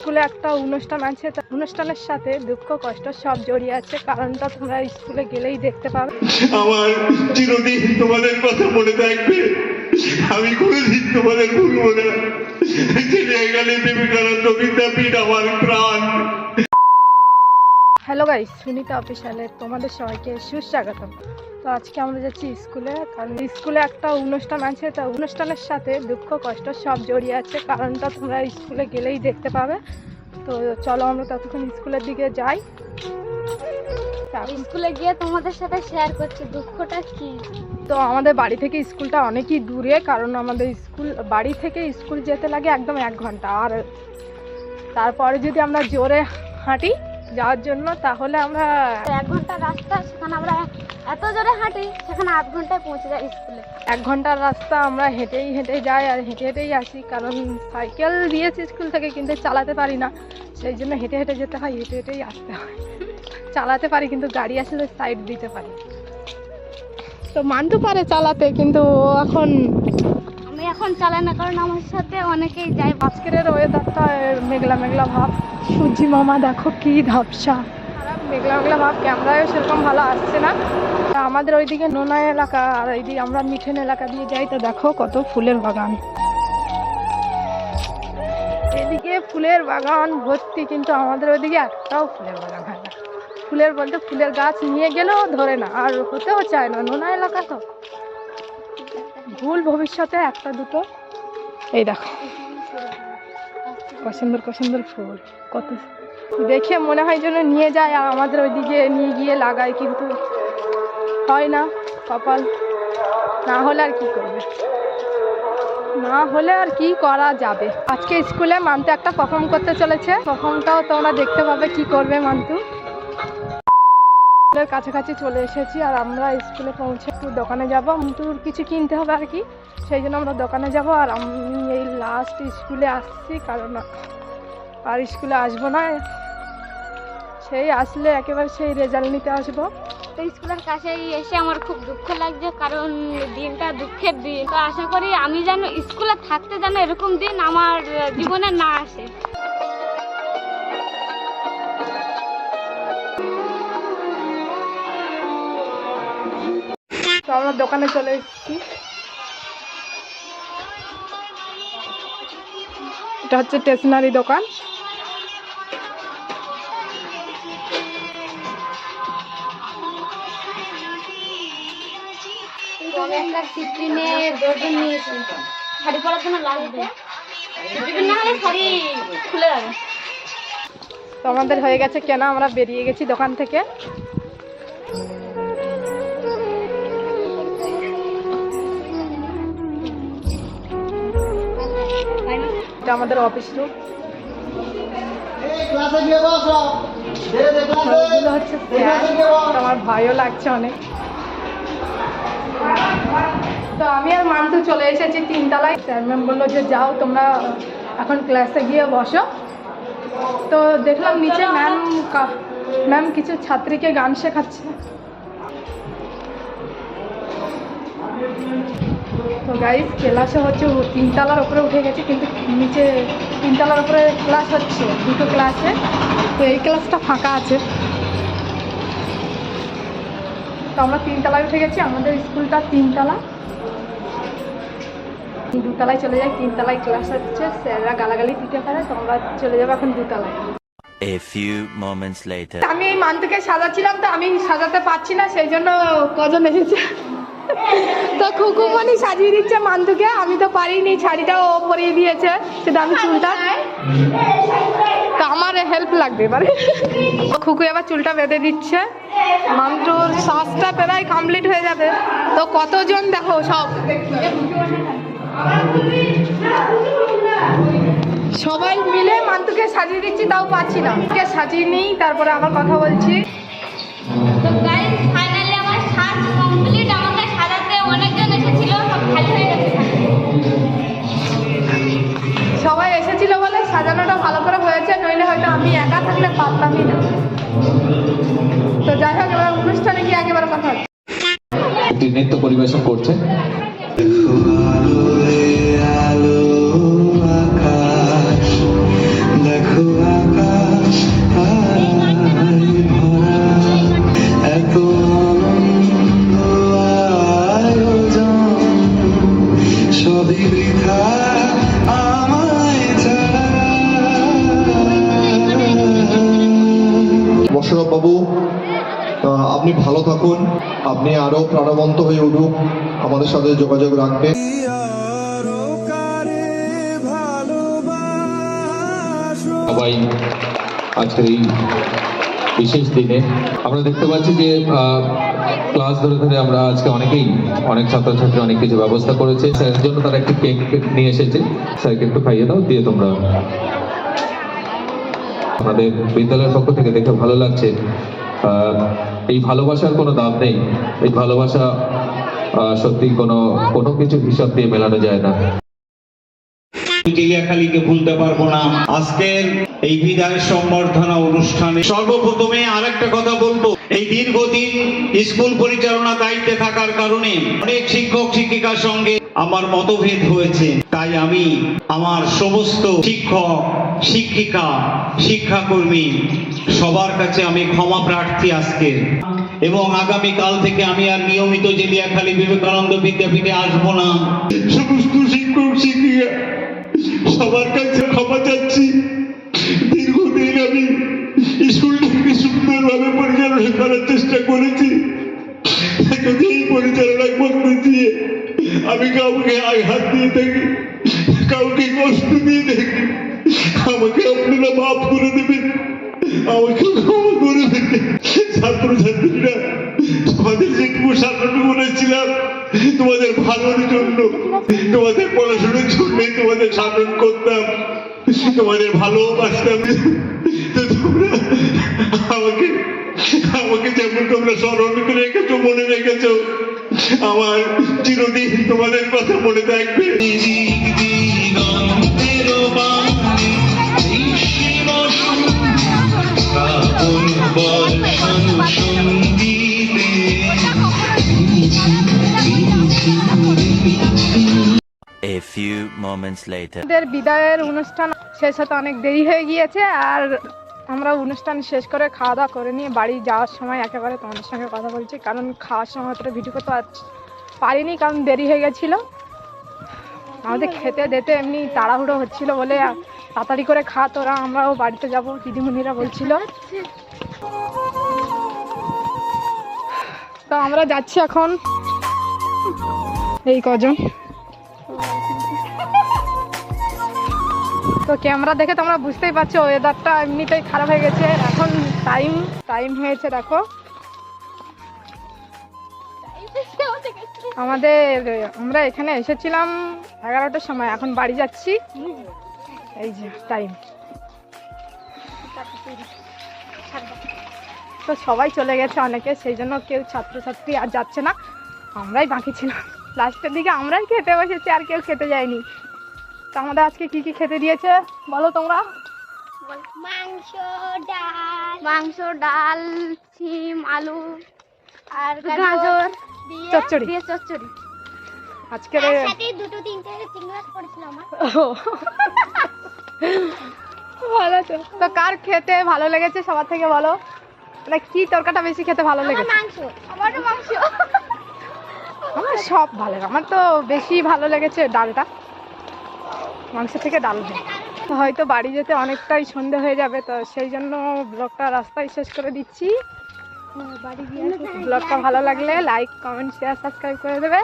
স্কুলে একটা অনুষ্ঠান আছে, অনুষ্ঠানের সাথে দুঃখ কষ্ট সব জড়িয়ে আছে। কারণটা তোমরা স্কুলে গেলেই দেখতে পাবে। আমার চিরদিন তোমাদের কথা মনে থাকবে, আমি কোনোদিন তোমাদের ভুলবো না। বিবেকানন্দ বিদ্যাপীঠ আমার প্রাণ। হ্যালো গাইস, সুনিতা অফিসিয়ালে তোমাদের সবাইকে সুস্বাগতম। তো আজকে আমরা যাচ্ছি স্কুলে, কারণ স্কুলে একটা অনুষ্ঠান আছে। তা অনুষ্ঠানের সাথে দুঃখ কষ্ট সব জড়িয়ে আছে। কারণটা তোমরা স্কুলে গেলেই দেখতে পাবে। তো চলো আমরা ততক্ষণ স্কুলের দিকে যাই। স্কুলে গিয়ে তোমাদের সাথে শেয়ার করছি দুঃখটা কি। তো আমাদের বাড়ি থেকে স্কুলটা অনেকই দূরে, কারণ আমাদের বাড়ি থেকে স্কুল যেতে লাগে একদম 1 ঘন্টা। আর তারপরে যদি আমরা জোরে হাঁটি যাওয়ার জন্য, তাহলে আমরা 1 ঘন্টার রাস্তা, সেখানে আমরা এত জোরে হাঁটি সেখানে 8 ঘন্টায় পৌঁছে যাই স্কুলে। 1 ঘন্টার রাস্তা আমরা হেঁটেই যাই আর হেঁটেই আসি। কারণ সাইকেল দিয়েছি স্কুল থেকে, কিন্তু চালাতে পারি না, সেই জন্য হেঁটে যেতে হয়, হেঁটেই আসতে হয়। চালাতে পারি কিন্তু গাড়ি আসলে সাইড দিতে পারি। তো মানতে পারে চালাতে, কিন্তু আমি এখন চালাই না, কারণ আমার সাথে অনেকেই যায়। আজকের ওয়েদারটা মেঘলা মেঘলা ভাব। সূর্যি মামা দেখো কি ধাপসা, মেঘলা মেঘলা ভাব। ক্যামেরায়ও সেরকম ভালো আসছে না। আমাদের ওইদিকে নোনা এলাকা, আর এইদিকে আমরা মিঠেন এলাকা দিয়ে যাই। তো দেখো কত ফুলের বাগান, এদিকে ফুলের বাগান ভর্তি, কিন্তু আমাদের ওইদিকে একটাও ফুলের বাগান হয় না। ফুলের বলতে ফুলের গাছ নিয়ে গেলেও ধরে না, আর হতেও চায় না। নোনা এলাকা তো ভুল ভবিষ্যতে একটা দুটো। এই দেখো সুন্দর ফুল, কত দেখে মনে হয় যেন নিয়ে যায়, আর আমাদের ওইদিকে নিয়ে গিয়ে লাগায়, কিন্তু হয় না। কপাল না হলে আর কি করবে, না হলে আর কি করা যাবে। আজকে স্কুলে মান্তু একটা পারফর্ম করতে চলেছে। পারফর্মটাও তোমরা দেখতে পাবে কি করবে মান্তু। স্কুলের কাছাকাছি চলে এসেছি, আর আমরা স্কুলে পৌঁছে একটু দোকানে যাব। মান্তুর কিছু কিনতে হবে আর কি, সেই জন্য আমরা দোকানে যাব। আর আমি এই লাস্ট স্কুলে আসছি, কারণ আর স্কুলে আসবো না। সেই আসলে একেবারে সেই রেজাল্ট নিতে আসবো। তো স্কুলের কাছেই এসে আমার খুব দুঃখ লাগছে, কারণ দিনটা দুঃখের দিন। তো আশা করি আমি যেন স্কুলে থাকতে যেন এরকম দিন আমার জীবনে না আসে। তো আমরা দোকানে চলে এসেছি। এটা হচ্ছে স্টেশনারি দোকান। আমি একটা সিট্রিনে ডজন নিয়েছি, শাড়ি পরার জন্য লাগবে। সিট্রিন না হলে শাড়ি খুলে যাবে। তো আমাদের হয়ে গেছে কেনা, আমরা বেরিয়ে গেছি দোকান থেকে। এটা আমাদের অফিস রুম। হচ্ছে আমার ভয়ও লাগছে অনেক। তো আমি আর মান্তু চলে এসেছি 3 তলায়। স্যার ম্যাম বললো যে যাও তোমরা এখন ক্লাসে গিয়ে বসো। তো দেখলাম নিচে ম্যাম কিছু ছাত্রীকে গান শেখাচ্ছে। তো গাইস ক্লাসে হচ্ছে 3 তলার উপরে উঠে গেছে, কিন্তু নিচে 3 তলার উপরে ক্লাস হচ্ছে, 2টো ক্লাসে। তো এই ক্লাসটা ফাঁকা আছে। তো আমরা 3 তলায় উঠে গেছি। আমাদের স্কুলটা 3 তলা। 2 তলায় চলে যাই। 3 তলায় ক্লাস হচ্ছে, স্যাররা গালাগালি দিতে পারে। তো আমরা চলে যাবো এখন 2 তলায়। A few moments later. আমি এই মান্তুকে সাজাচ্ছিলাম, তো আমি সাজাতে পারছি না, সেই জন্য কজন এসেছে। তো খুকুমনি সাজিয়ে দিচ্ছে মান্তুকে। আমি তো পারিনি, শাড়িটাও পরিয়ে দিয়েছে, সেটা আমি চুলটা। তো আমার হেল্প লাগবে এবারে। খুকু এবার চুলটা বেঁধে দিচ্ছে। মান্তুর শ্বাসটা প্রায় কমপ্লিট হয়ে যাবে। তো কতজন দেখো সব, সবাই মিলে মান্তুকে সাজিয়ে দিচ্ছি, তাও পাচ্ছি না। সাজিয়ে নিই, তারপরে আবার কথা বলছি। তো গাইস ফাইনালি আমার সাজ কমপ্লিট। আমাকে সাজাতে অনেকজন এসেছিল, সব খালি হয়ে গেছে। সবাই এসেছিল বলে সাজানোটা ভালো করে হয়েছে, নইলে হয়তো আমি একা থাকলে পারতামই না। তো যাই হোক, এবার অনুষ্ঠানে গিয়ে একেবারে কথা হচ্ছে। নৃত্য পরিবেশন করছে। দেখো আশরাফ বাবু, আপনি ভালো থাকুন, আপনি আরো প্রাণবন্ত হয়ে উঠুন, আমাদের সাথে যোগাযোগ রাখবেন। সবাই আজকের এই বিশেষ দিনে আমরা দেখতে পাচ্ছি যে ক্লাস ধরে ধরে আমরা আজকে অনেক ছাত্রছাত্রী অনেক কিছু ব্যবস্থা করেছে। স্যারের জন্য তারা একটি কেক নিয়ে এসেছে, স্যারকে একটু খাইয়ে দাও, দিয়ে তোমরা। আমাদের বিদ্যালয়ের পক্ষ থেকে দেখে ভালো লাগছে। এই ভালোবাসার কোনো দাম নেই, এই ভালোবাসা সত্যি কোনো কিছু হিসাব দিয়ে মেলানো যায় না। টিলিয়াখালীকে ভুলতে পারবো না। আজকের এই বিদায় সম্বর্ধনা অনুষ্ঠানে সর্বপ্রথমে আরেকটা কথা বলবো, এই দীর্ঘদিন স্কুল পরিচালনা দায়িত্বে থাকার কারণে অনেক শিক্ষক শিক্ষিকার সঙ্গে আমার মতভেদ হয়েছে। তাই আমি আমার সমস্ত শিক্ষক শিক্ষিকা শিক্ষাকর্মী সবার কাছে আমি ক্ষমা প্রার্থী আজকে, এবং আগামীকাল থেকে আমি আর নিয়মিত জেলিয়াখালী বিবেকানন্দ বিদ্যাপীঠে আসবো না। সমস্ত শিক্ষক শিক্ষিকা সবার কাছে ক্ষমা চাচ্ছি। দীর্ঘদিন আমি স্কুলটাকে সুন্দরভাবে পরিচালনা করার চেষ্টা করেছি। যদি এই পরিচালনা করতে দিয়ে আমি কাউকে আঘাত দিয়ে থাকি, কাউকে কষ্ট দিয়ে থাকি, আমাকে আপনারা মাফ করে দেবেন, আমাকে ক্ষমা করে দেবেন। ছাত্রছাত্রীরা তোমাদের যেটুকু সামনে বলেছিলাম তোমাদের ভালোর জন্য, তোমাদের পড়াশোনার জন্যই তোমাদের সাধন করতাম, তোমাদের ভালোবাসতাম। তো তোমরা আমাকে যেমন তোমরা স্মরণ করে রেখেছো, মনে রেখেছো, আমার চিরদিন তোমাদের কথা মনে থাকবে। A few moments later. আমাদের বিদায়ের অনুষ্ঠান শেষ হতে অনেক দেরি হয়ে গিয়েছে, আর আমরা অনুষ্ঠান শেষ করে খাওয়া দাওয়া করে নিয়ে বাড়ি যাওয়ার সময় একেবারে তোমাদের সঙ্গে কথা বলছি, কারণ খাওয়ার সময় অতটা ভিডিও করতে পারিনি, কারণ দেরি হয়ে গেছিলো। আমাদের খেতে দিতে এমনি তাড়াহুড়ো হচ্ছিল বলে তাড়াতাড়ি করে খা তোরা, আমরাও বাড়িতে যাব, দিদিমণিরা বলছিল। তো আমরা যাচ্ছি এখন, এই কজন। তো ক্যামেরা দেখে তোমরা বুঝতেই পারছো ওয়েদারটা এমনিতেই খারাপ হয়ে গেছে। এখন টাইম হয়েছে দেখো, আমরা এখানে এসেছিলাম 11টার সময়, এখন বাড়ি যাচ্ছি। এই যে টাইম, তো সবাই চলে গেছে অনেকে, সেই জন্য কেউ ছাত্রছাত্রী আর যাচ্ছে না, আমরাই বাকি ছিলাম। লাস্টের দিকে আমরাই খেতে বসেছি, আর কেউ খেতে যায়নি। তো আমাদের আজকে কি কি খেতে দিয়েছে বলো তোমরা? মাংস, ডাল, সিম, আলু আর গাজর চচ্চড়ি। আজকে দুটো তিনটে চিংড়ি করেছিলাম। ভালো তো। তো কার খেতে ভালো লেগেছে সবার থেকে বলো, মানে কি তরকাটা বেশি খেতে ভালো লেগেছে? আমারও মাংস। আমার সব ভালো লাগে, আমার তো বেশি ভালো লেগেছে ডালটা, মাংস থেকে ডাল। হয়তো বাড়ি যেতে অনেকটাই সন্ধে হয়ে যাবে, তো সেই জন্য ব্লগটা রাস্তায় শেষ করে দিচ্ছি। ব্লগটা ভালো লাগলে লাইক কমেন্ট শেয়ার সাবস্ক্রাইব করে দেবে।